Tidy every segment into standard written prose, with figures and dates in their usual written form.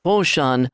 Foshan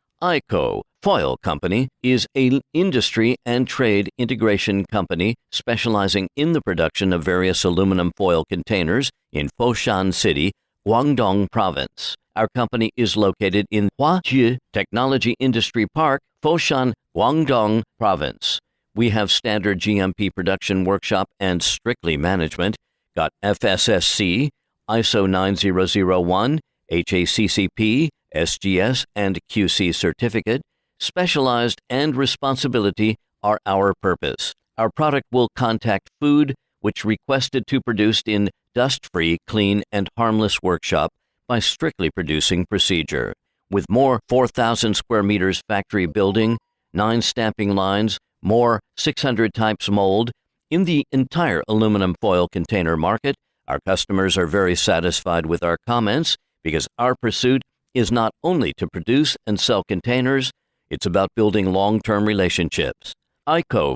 Foil Company is an industry and trade integration company specializing in the production of various aluminum foil containers in Foshan City, Guangdong Province. Our company is located in Huazhi Technology Industry Park, Foshan, Guangdong Province. We have standard GMP production workshop and strictly management, got FSSC, ISO 9001, HACCP, SGS, and QC certificate. Specialized and responsibility are our purpose. Our product will contact food which requested to produced in dust-free, clean, and harmless workshop by strictly producing procedure. With more 4,000 square meters factory building, 9 stamping lines, more 600 types mold, in the entire aluminum foil container market, our customers are very satisfied with our comments because our pursuit is not only to produce and sell containers, it's about building long-term relationships.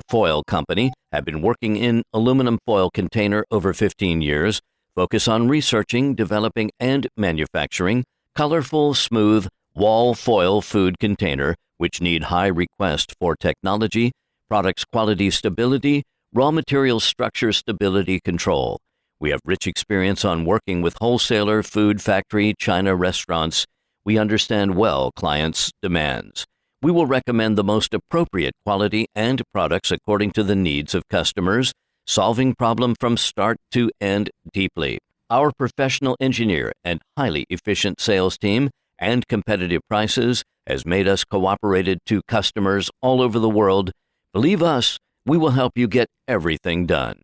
Foil Company have been working in aluminum foil container over 15 years, focus on researching, developing, and manufacturing colorful, smooth, wall foil food container which need high request for technology, products quality stability, raw material structure stability control. We have rich experience on working with wholesaler, food factory, China restaurants. We understand well clients' demands. We will recommend the most appropriate quality and products according to the needs of customers, solving problem from start to end deeply. Our professional engineer and highly efficient sales team and competitive prices has made us cooperated to customers all over the world. Believe us, we will help you get everything done.